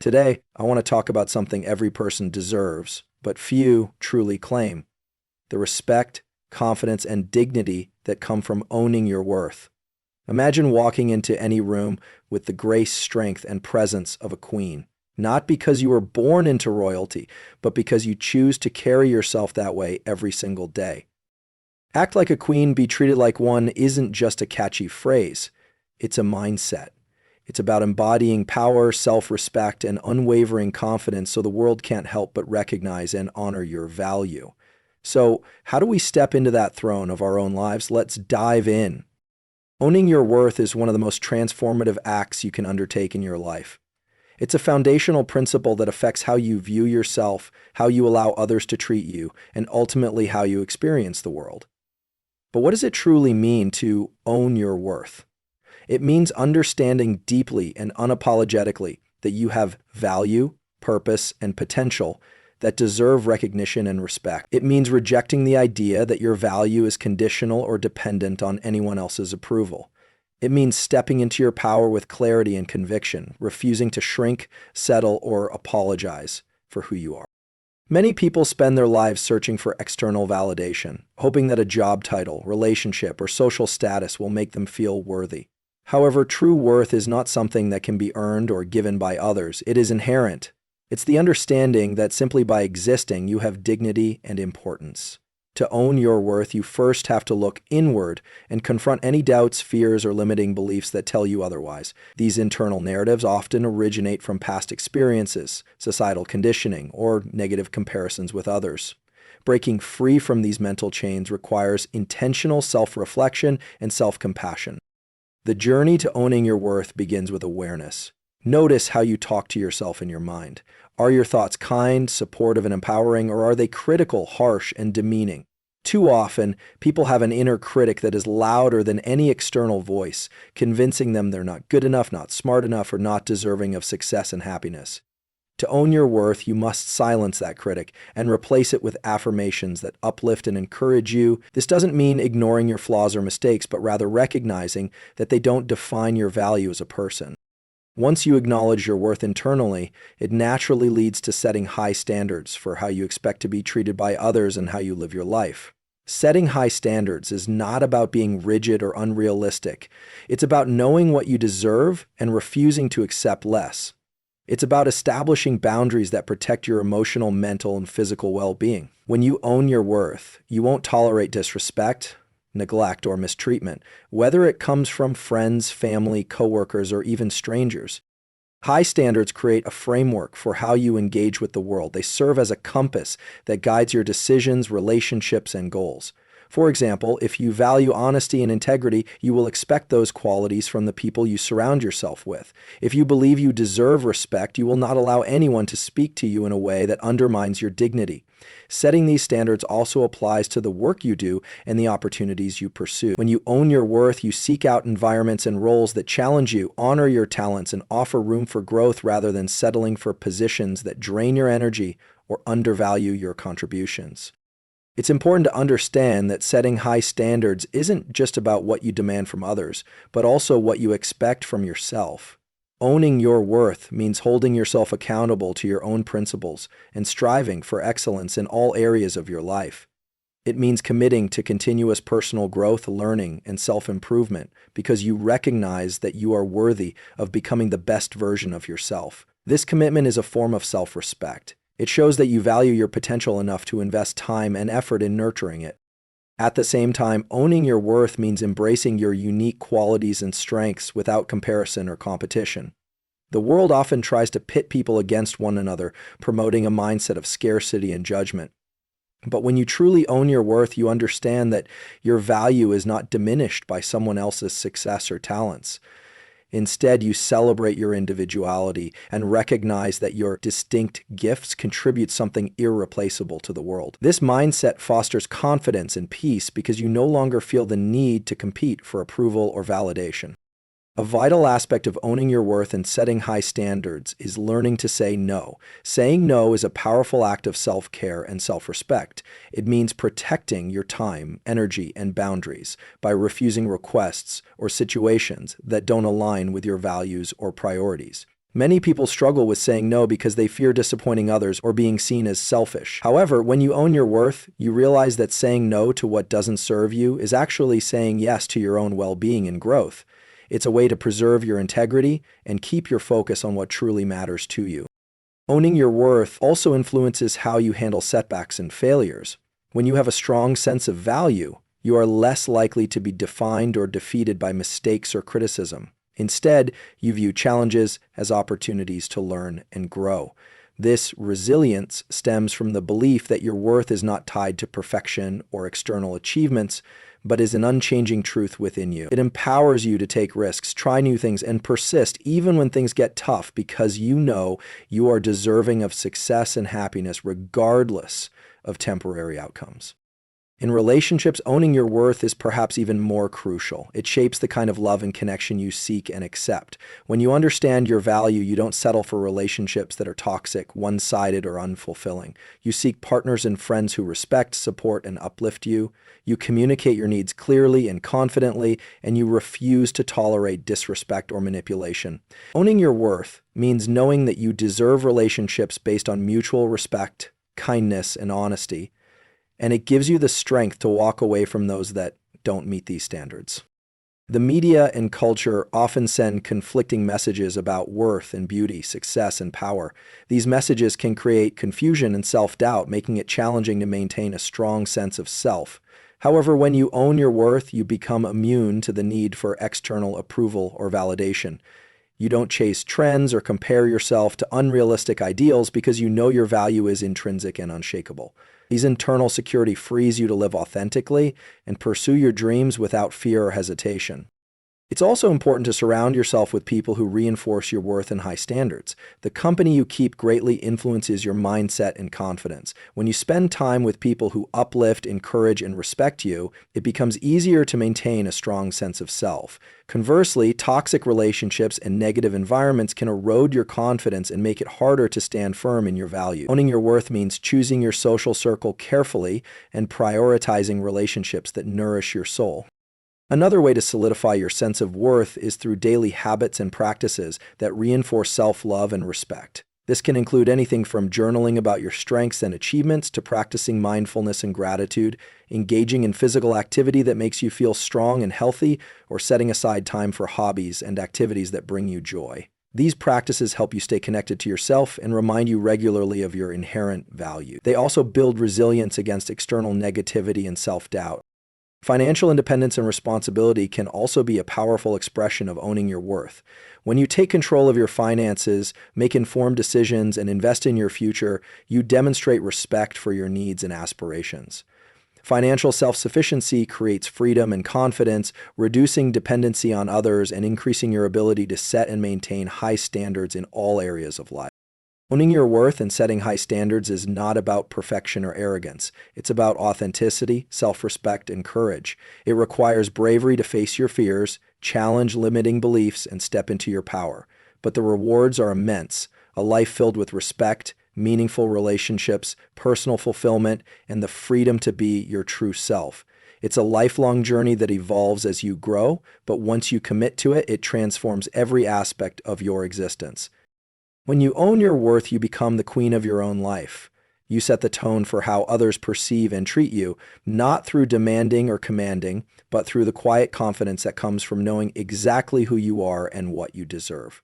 Today, I want to talk about something every person deserves, but few truly claim: the respect, confidence, and dignity that come from owning your worth. Imagine walking into any room with the grace, strength, and presence of a queen, not because you were born into royalty, but because you choose to carry yourself that way every single day. Act like a queen, be treated like one isn't just a catchy phrase, it's a mindset. It's about embodying power, self-respect, and unwavering confidence so the world can't help but recognize and honor your value. So, how do we step into that throne of our own lives? Let's dive in. Owning your worth is one of the most transformative acts you can undertake in your life. It's a foundational principle that affects how you view yourself, how you allow others to treat you, and ultimately how you experience the world. But what does it truly mean to own your worth? It means understanding deeply and unapologetically that you have value, purpose, and potential that deserve recognition and respect. It means rejecting the idea that your value is conditional or dependent on anyone else's approval. It means stepping into your power with clarity and conviction, refusing to shrink, settle, or apologize for who you are. Many people spend their lives searching for external validation, hoping that a job title, relationship, or social status will make them feel worthy. However, true worth is not something that can be earned or given by others. It is inherent. It's the understanding that simply by existing, you have dignity and importance. To own your worth, you first have to look inward and confront any doubts, fears, or limiting beliefs that tell you otherwise. These internal narratives often originate from past experiences, societal conditioning, or negative comparisons with others. Breaking free from these mental chains requires intentional self-reflection and self-compassion. The journey to owning your worth begins with awareness. Notice how you talk to yourself in your mind. Are your thoughts kind, supportive, and empowering, or are they critical, harsh, and demeaning? Too often, people have an inner critic that is louder than any external voice, convincing them they're not good enough, not smart enough, or not deserving of success and happiness. To own your worth, you must silence that critic and replace it with affirmations that uplift and encourage you. This doesn't mean ignoring your flaws or mistakes, but rather recognizing that they don't define your value as a person. Once you acknowledge your worth internally, it naturally leads to setting high standards for how you expect to be treated by others and how you live your life. Setting high standards is not about being rigid or unrealistic. It's about knowing what you deserve and refusing to accept less. It's about establishing boundaries that protect your emotional, mental, and physical well-being. When you own your worth, you won't tolerate disrespect, neglect, or mistreatment, whether it comes from friends, family, coworkers, or even strangers. High standards create a framework for how you engage with the world. They serve as a compass that guides your decisions, relationships, and goals. For example, if you value honesty and integrity, you will expect those qualities from the people you surround yourself with. If you believe you deserve respect, you will not allow anyone to speak to you in a way that undermines your dignity. Setting these standards also applies to the work you do and the opportunities you pursue. When you own your worth, you seek out environments and roles that challenge you, honor your talents, and offer room for growth rather than settling for positions that drain your energy or undervalue your contributions. It's important to understand that setting high standards isn't just about what you demand from others, but also what you expect from yourself. Owning your worth means holding yourself accountable to your own principles and striving for excellence in all areas of your life. It means committing to continuous personal growth, learning, and self-improvement because you recognize that you are worthy of becoming the best version of yourself. This commitment is a form of self-respect. It shows that you value your potential enough to invest time and effort in nurturing it. At the same time, owning your worth means embracing your unique qualities and strengths without comparison or competition. The world often tries to pit people against one another, promoting a mindset of scarcity and judgment. But when you truly own your worth, you understand that your value is not diminished by someone else's success or talents. Instead, you celebrate your individuality and recognize that your distinct gifts contribute something irreplaceable to the world. This mindset fosters confidence and peace because you no longer feel the need to compete for approval or validation. A vital aspect of owning your worth and setting high standards is learning to say no. Saying no is a powerful act of self-care and self-respect. It means protecting your time, energy, and boundaries by refusing requests or situations that don't align with your values or priorities. Many people struggle with saying no because they fear disappointing others or being seen as selfish. However, when you own your worth, you realize that saying no to what doesn't serve you is actually saying yes to your own well-being and growth. It's a way to preserve your integrity and keep your focus on what truly matters to you. Owning your worth also influences how you handle setbacks and failures. When you have a strong sense of value, you are less likely to be defined or defeated by mistakes or criticism. Instead, you view challenges as opportunities to learn and grow. This resilience stems from the belief that your worth is not tied to perfection or external achievements, but is an unchanging truth within you. It empowers you to take risks, try new things, and persist even when things get tough because you know you are deserving of success and happiness regardless of temporary outcomes. In relationships, owning your worth is perhaps even more crucial. It shapes the kind of love and connection you seek and accept. When you understand your value, you don't settle for relationships that are toxic, one-sided, or unfulfilling. You seek partners and friends who respect, support, and uplift you. You communicate your needs clearly and confidently, and you refuse to tolerate disrespect or manipulation. Owning your worth means knowing that you deserve relationships based on mutual respect, kindness, and honesty, and it gives you the strength to walk away from those that don't meet these standards. The media and culture often send conflicting messages about worth and beauty, success and power. These messages can create confusion and self-doubt, making it challenging to maintain a strong sense of self. However, when you own your worth, you become immune to the need for external approval or validation. You don't chase trends or compare yourself to unrealistic ideals because you know your value is intrinsic and unshakable. These internal security frees you to live authentically and pursue your dreams without fear or hesitation. It's also important to surround yourself with people who reinforce your worth and high standards. The company you keep greatly influences your mindset and confidence. When you spend time with people who uplift, encourage, and respect you, it becomes easier to maintain a strong sense of self. Conversely, toxic relationships and negative environments can erode your confidence and make it harder to stand firm in your value. Owning your worth means choosing your social circle carefully and prioritizing relationships that nourish your soul. Another way to solidify your sense of worth is through daily habits and practices that reinforce self-love and respect. This can include anything from journaling about your strengths and achievements to practicing mindfulness and gratitude, engaging in physical activity that makes you feel strong and healthy, or setting aside time for hobbies and activities that bring you joy. These practices help you stay connected to yourself and remind you regularly of your inherent value. They also build resilience against external negativity and self-doubt. Financial independence and responsibility can also be a powerful expression of owning your worth. When you take control of your finances, make informed decisions, and invest in your future, you demonstrate respect for your needs and aspirations. Financial self-sufficiency creates freedom and confidence, reducing dependency on others and increasing your ability to set and maintain high standards in all areas of life. Owning your worth and setting high standards is not about perfection or arrogance. It's about authenticity, self-respect, and courage. It requires bravery to face your fears, challenge limiting beliefs, and step into your power. But the rewards are immense: a life filled with respect, meaningful relationships, personal fulfillment, and the freedom to be your true self. It's a lifelong journey that evolves as you grow, but once you commit to it, it transforms every aspect of your existence. When you own your worth, you become the queen of your own life. You set the tone for how others perceive and treat you, not through demanding or commanding, but through the quiet confidence that comes from knowing exactly who you are and what you deserve.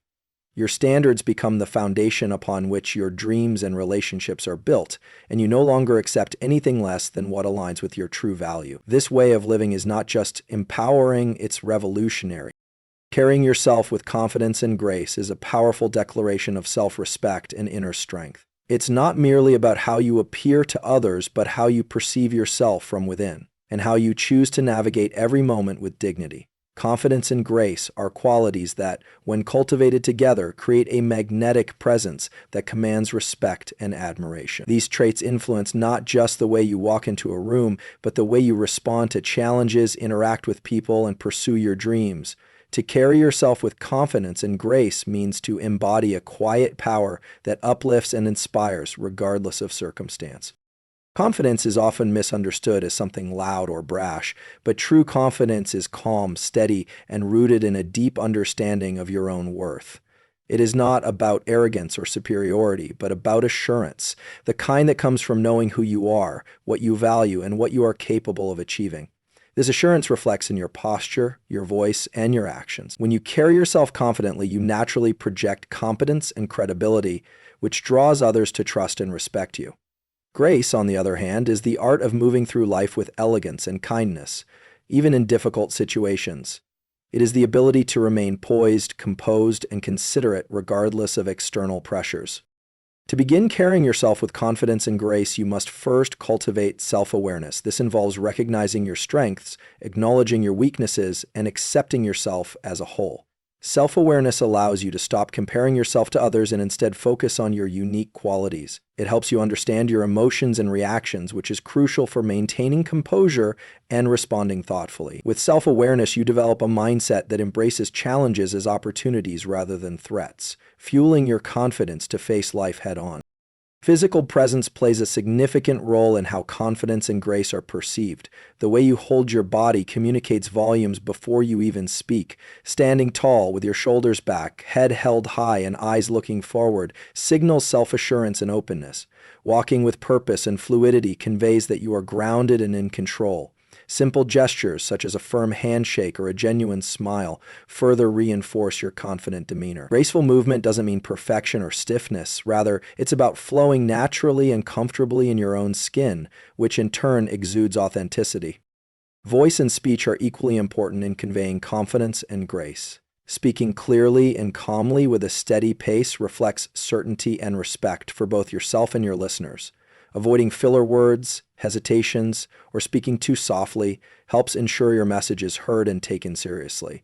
Your standards become the foundation upon which your dreams and relationships are built, and you no longer accept anything less than what aligns with your true value. This way of living is not just empowering, it's revolutionary. Carrying yourself with confidence and grace is a powerful declaration of self-respect and inner strength. It's not merely about how you appear to others, but how you perceive yourself from within, and how you choose to navigate every moment with dignity. Confidence and grace are qualities that, when cultivated together, create a magnetic presence that commands respect and admiration. These traits influence not just the way you walk into a room, but the way you respond to challenges, interact with people, and pursue your dreams. To carry yourself with confidence and grace means to embody a quiet power that uplifts and inspires regardless of circumstance. Confidence is often misunderstood as something loud or brash, but true confidence is calm, steady, and rooted in a deep understanding of your own worth. It is not about arrogance or superiority, but about assurance, the kind that comes from knowing who you are, what you value, and what you are capable of achieving. This assurance reflects in your posture, your voice, and your actions. When you carry yourself confidently, you naturally project competence and credibility, which draws others to trust and respect you. Grace, on the other hand, is the art of moving through life with elegance and kindness, even in difficult situations. It is the ability to remain poised, composed, and considerate regardless of external pressures. To begin carrying yourself with confidence and grace, you must first cultivate self-awareness. This involves recognizing your strengths, acknowledging your weaknesses, and accepting yourself as a whole. Self-awareness allows you to stop comparing yourself to others and instead focus on your unique qualities. It helps you understand your emotions and reactions, which is crucial for maintaining composure and responding thoughtfully. With self-awareness, you develop a mindset that embraces challenges as opportunities rather than threats, fueling your confidence to face life head-on. Physical presence plays a significant role in how confidence and grace are perceived. The way you hold your body communicates volumes before you even speak. Standing tall with your shoulders back, head held high, and eyes looking forward signals self-assurance and openness. Walking with purpose and fluidity conveys that you are grounded and in control. Simple gestures, such as a firm handshake or a genuine smile, further reinforce your confident demeanor. Graceful movement doesn't mean perfection or stiffness. Rather, it's about flowing naturally and comfortably in your own skin, which in turn exudes authenticity. Voice and speech are equally important in conveying confidence and grace. Speaking clearly and calmly with a steady pace reflects certainty and respect for both yourself and your listeners. Avoiding filler words, hesitations, or speaking too softly helps ensure your message is heard and taken seriously.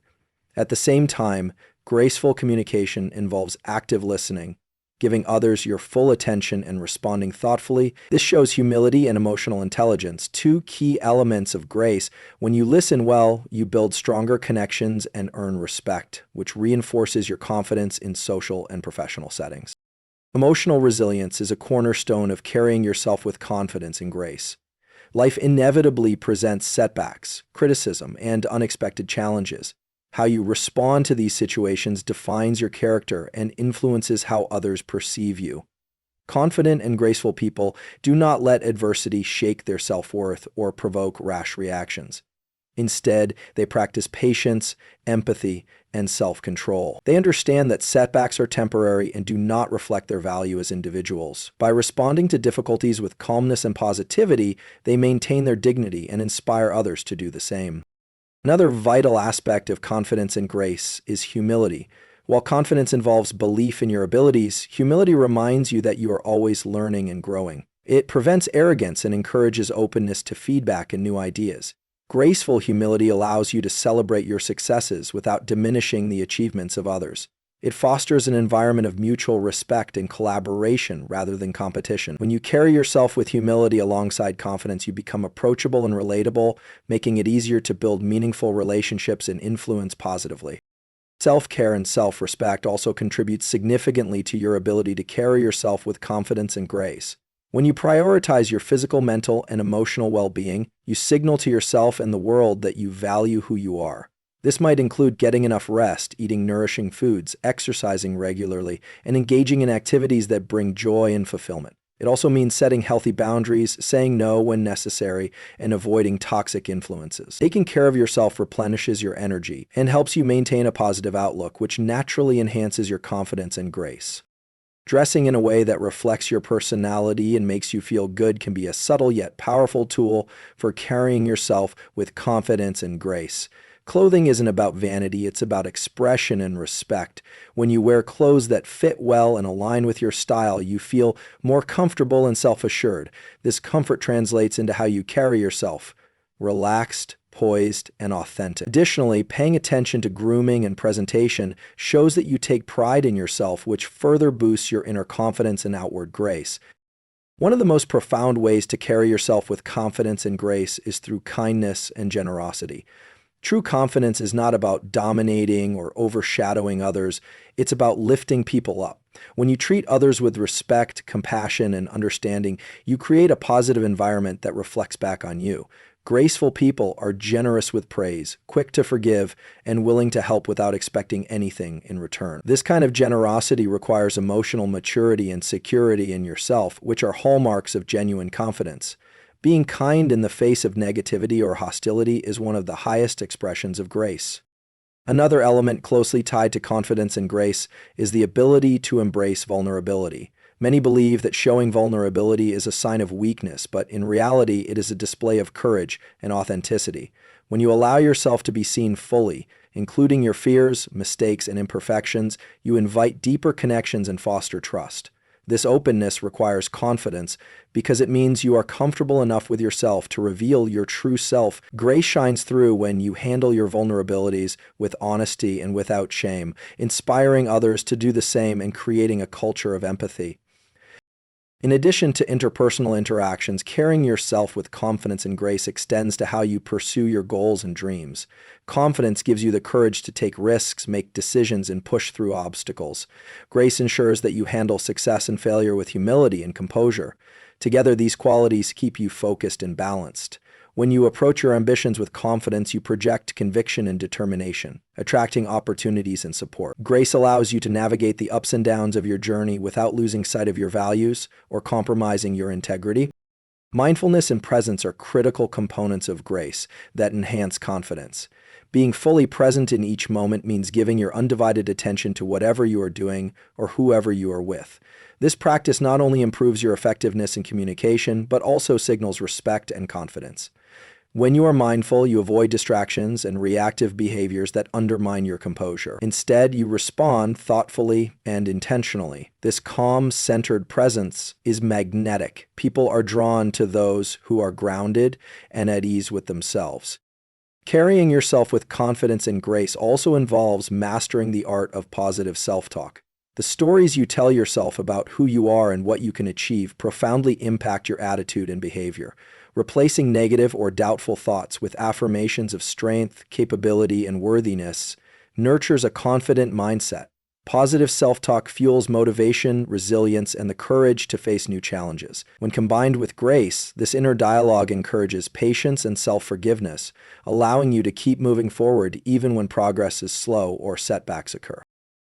At the same time, graceful communication involves active listening, giving others your full attention and responding thoughtfully. This shows humility and emotional intelligence, two key elements of grace. When you listen well, you build stronger connections and earn respect, which reinforces your confidence in social and professional settings. Emotional resilience is a cornerstone of carrying yourself with confidence and grace. Life inevitably presents setbacks, criticism, and unexpected challenges. How you respond to these situations defines your character and influences how others perceive you. Confident and graceful people do not let adversity shake their self-worth or provoke rash reactions. Instead, they practice patience, empathy, and self-control. They understand that setbacks are temporary and do not reflect their value as individuals. By responding to difficulties with calmness and positivity, they maintain their dignity and inspire others to do the same. Another vital aspect of confidence and grace is humility. While confidence involves belief in your abilities, humility reminds you that you are always learning and growing. It prevents arrogance and encourages openness to feedback and new ideas. Graceful humility allows you to celebrate your successes without diminishing the achievements of others. It fosters an environment of mutual respect and collaboration rather than competition. When you carry yourself with humility alongside confidence, you become approachable and relatable, making it easier to build meaningful relationships and influence positively. Self-care and self-respect also contribute significantly to your ability to carry yourself with confidence and grace. When you prioritize your physical, mental, and emotional well-being, you signal to yourself and the world that you value who you are. This might include getting enough rest, eating nourishing foods, exercising regularly, and engaging in activities that bring joy and fulfillment. It also means setting healthy boundaries, saying no when necessary, and avoiding toxic influences. Taking care of yourself replenishes your energy and helps you maintain a positive outlook, which naturally enhances your confidence and grace. Dressing in a way that reflects your personality and makes you feel good can be a subtle yet powerful tool for carrying yourself with confidence and grace. Clothing isn't about vanity, it's about expression and respect. When you wear clothes that fit well and align with your style, you feel more comfortable and self-assured. This comfort translates into how you carry yourself: relaxed, poised, and authentic. Additionally, paying attention to grooming and presentation shows that you take pride in yourself, which further boosts your inner confidence and outward grace. One of the most profound ways to carry yourself with confidence and grace is through kindness and generosity. True confidence is not about dominating or overshadowing others, it's about lifting people up. When you treat others with respect, compassion, and understanding, you create a positive environment that reflects back on you. Graceful people are generous with praise, quick to forgive, and willing to help without expecting anything in return. This kind of generosity requires emotional maturity and security in yourself, which are hallmarks of genuine confidence. Being kind in the face of negativity or hostility is one of the highest expressions of grace. Another element closely tied to confidence and grace is the ability to embrace vulnerability. Many believe that showing vulnerability is a sign of weakness, but in reality, it is a display of courage and authenticity. When you allow yourself to be seen fully, including your fears, mistakes, and imperfections, you invite deeper connections and foster trust. This openness requires confidence because it means you are comfortable enough with yourself to reveal your true self. Grace shines through when you handle your vulnerabilities with honesty and without shame, inspiring others to do the same and creating a culture of empathy. In addition to interpersonal interactions, carrying yourself with confidence and grace extends to how you pursue your goals and dreams. Confidence gives you the courage to take risks, make decisions, and push through obstacles. Grace ensures that you handle success and failure with humility and composure. Together, these qualities keep you focused and balanced. When you approach your ambitions with confidence, you project conviction and determination, attracting opportunities and support. Grace allows you to navigate the ups and downs of your journey without losing sight of your values or compromising your integrity. Mindfulness and presence are critical components of grace that enhance confidence. Being fully present in each moment means giving your undivided attention to whatever you are doing or whoever you are with. This practice not only improves your effectiveness in communication, but also signals respect and confidence. When you are mindful, you avoid distractions and reactive behaviors that undermine your composure. Instead, you respond thoughtfully and intentionally. This calm, centered presence is magnetic. People are drawn to those who are grounded and at ease with themselves. Carrying yourself with confidence and grace also involves mastering the art of positive self-talk. The stories you tell yourself about who you are and what you can achieve profoundly impact your attitude and behavior. Replacing negative or doubtful thoughts with affirmations of strength, capability, and worthiness nurtures a confident mindset. Positive self-talk fuels motivation, resilience, and the courage to face new challenges. When combined with grace, this inner dialogue encourages patience and self-forgiveness, allowing you to keep moving forward even when progress is slow or setbacks occur.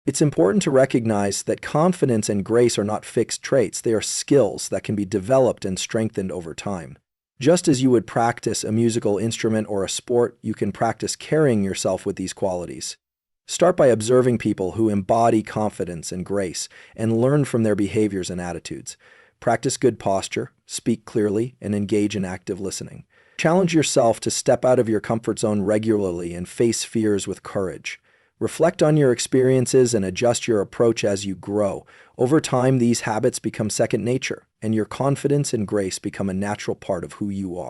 It's important to recognize that confidence and grace are not fixed traits. They are skills that can be developed and strengthened over time. Just as you would practice a musical instrument or a sport, you can practice carrying yourself with these qualities. Start by observing people who embody confidence and grace and learn from their behaviors and attitudes. Practice good posture, speak clearly, and engage in active listening. Challenge yourself to step out of your comfort zone regularly and face fears with courage. Reflect on your experiences and adjust your approach as you grow. Over time, these habits become second nature, and your confidence and grace become a natural part of who you are.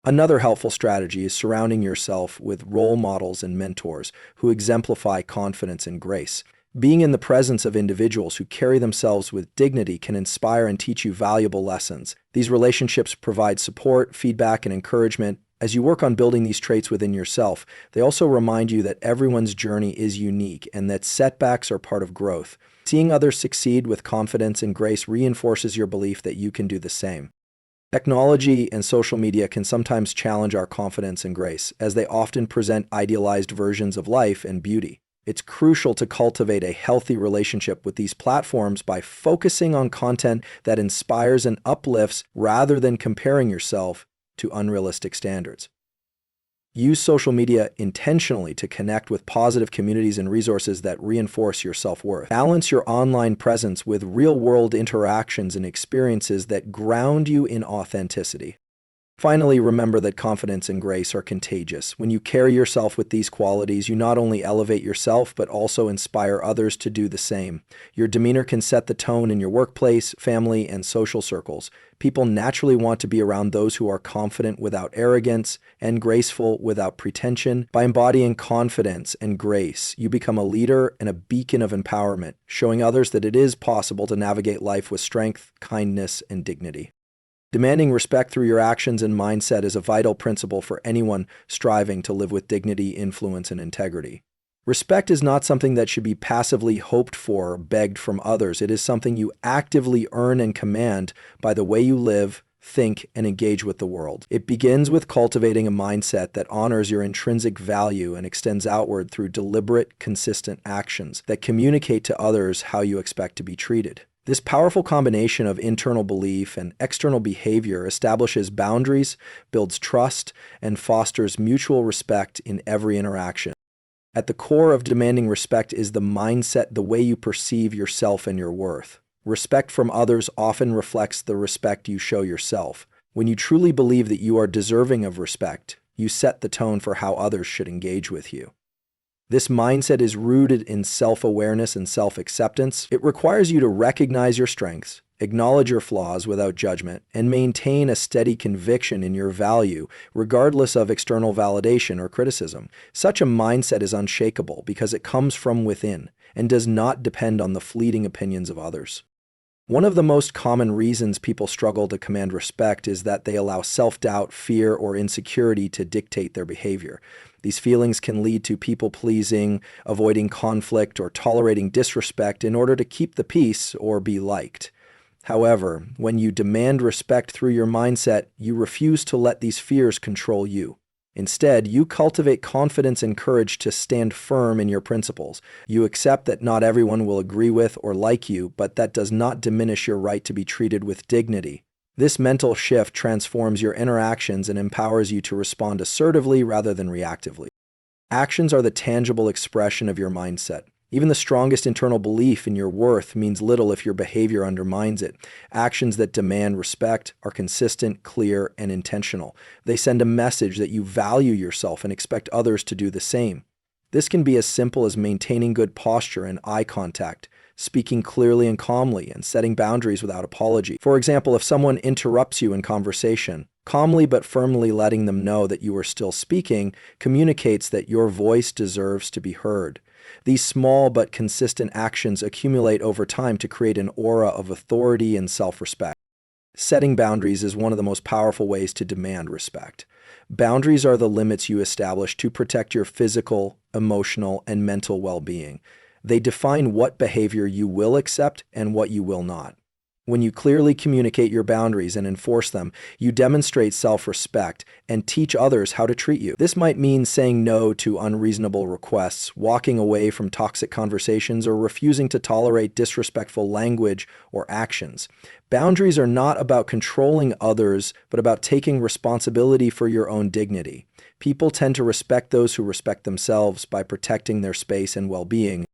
Another helpful strategy is surrounding yourself with role models and mentors who exemplify confidence and grace. Being in the presence of individuals who carry themselves with dignity can inspire and teach you valuable lessons. These relationships provide support, feedback, and encouragement. As you work on building these traits within yourself, they also remind you that everyone's journey is unique and that setbacks are part of growth. Seeing others succeed with confidence and grace reinforces your belief that you can do the same. Technology and social media can sometimes challenge our confidence and grace, as they often present idealized versions of life and beauty. It's crucial to cultivate a healthy relationship with these platforms by focusing on content that inspires and uplifts rather than comparing yourself to unrealistic standards. Use social media intentionally to connect with positive communities and resources that reinforce your self-worth. Balance your online presence with real-world interactions and experiences that ground you in authenticity. Finally, remember that confidence and grace are contagious. When you carry yourself with these qualities, you not only elevate yourself, but also inspire others to do the same. Your demeanor can set the tone in your workplace, family, and social circles. People naturally want to be around those who are confident without arrogance and graceful without pretension. By embodying confidence and grace, you become a leader and a beacon of empowerment, showing others that it is possible to navigate life with strength, kindness, and dignity. Demanding respect through your actions and mindset is a vital principle for anyone striving to live with dignity, influence, and integrity. Respect is not something that should be passively hoped for or begged from others. It is something you actively earn and command by the way you live, think, and engage with the world. It begins with cultivating a mindset that honors your intrinsic value and extends outward through deliberate, consistent actions that communicate to others how you expect to be treated. This powerful combination of internal belief and external behavior establishes boundaries, builds trust, and fosters mutual respect in every interaction. At the core of demanding respect is the mindset, the way you perceive yourself and your worth. Respect from others often reflects the respect you show yourself. When you truly believe that you are deserving of respect, you set the tone for how others should engage with you. This mindset is rooted in self-awareness and self-acceptance. It requires you to recognize your strengths, acknowledge your flaws without judgment, and maintain a steady conviction in your value, regardless of external validation or criticism. Such a mindset is unshakable because it comes from within and does not depend on the fleeting opinions of others. One of the most common reasons people struggle to command respect is that they allow self-doubt, fear, or insecurity to dictate their behavior. These feelings can lead to people-pleasing, avoiding conflict, or tolerating disrespect in order to keep the peace or be liked. However, when you demand respect through your mindset, you refuse to let these fears control you. Instead, you cultivate confidence and courage to stand firm in your principles. You accept that not everyone will agree with or like you, but that does not diminish your right to be treated with dignity. This mental shift transforms your interactions and empowers you to respond assertively rather than reactively. Actions are the tangible expression of your mindset. Even the strongest internal belief in your worth means little if your behavior undermines it. Actions that demand respect are consistent, clear, and intentional. They send a message that you value yourself and expect others to do the same. This can be as simple as maintaining good posture and eye contact, speaking clearly and calmly, and setting boundaries without apology. For example, if someone interrupts you in conversation, calmly but firmly letting them know that you are still speaking communicates that your voice deserves to be heard. These small but consistent actions accumulate over time to create an aura of authority and self-respect. Setting boundaries is one of the most powerful ways to demand respect. Boundaries are the limits you establish to protect your physical, emotional, and mental well-being. They define what behavior you will accept and what you will not. When you clearly communicate your boundaries and enforce them, you demonstrate self-respect and teach others how to treat you. This might mean saying no to unreasonable requests, walking away from toxic conversations, or refusing to tolerate disrespectful language or actions. Boundaries are not about controlling others, but about taking responsibility for your own dignity. People tend to respect those who respect themselves by protecting their space and well-being.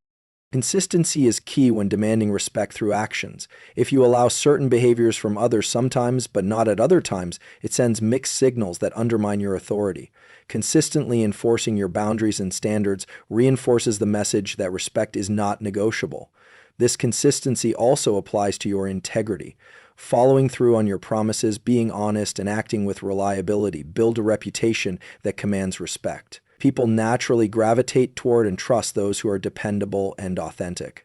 Consistency is key when demanding respect through actions. If you allow certain behaviors from others sometimes, but not at other times, it sends mixed signals that undermine your authority. Consistently enforcing your boundaries and standards reinforces the message that respect is not negotiable. This consistency also applies to your integrity. Following through on your promises, being honest, and acting with reliability build a reputation that commands respect. People naturally gravitate toward and trust those who are dependable and authentic.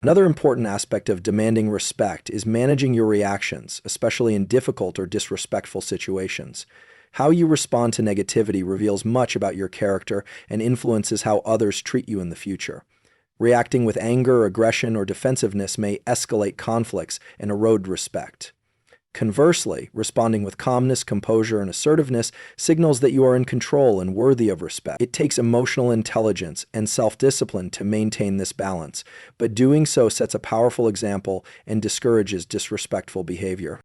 Another important aspect of demanding respect is managing your reactions, especially in difficult or disrespectful situations. How you respond to negativity reveals much about your character and influences how others treat you in the future. Reacting with anger, aggression, or defensiveness may escalate conflicts and erode respect. Conversely, responding with calmness, composure, and assertiveness signals that you are in control and worthy of respect. It takes emotional intelligence and self-discipline to maintain this balance, but doing so sets a powerful example and discourages disrespectful behavior.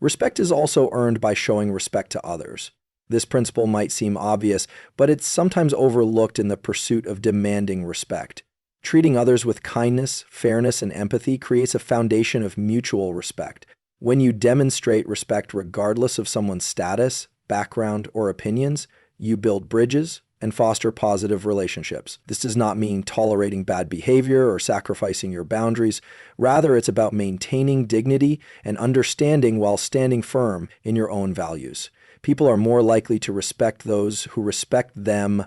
Respect is also earned by showing respect to others. This principle might seem obvious, but it's sometimes overlooked in the pursuit of demanding respect. Treating others with kindness, fairness, and empathy creates a foundation of mutual respect. When you demonstrate respect regardless of someone's status, background, or opinions, you build bridges and foster positive relationships. This does not mean tolerating bad behavior or sacrificing your boundaries. Rather, it's about maintaining dignity and understanding while standing firm in your own values. People are more likely to respect those who respect them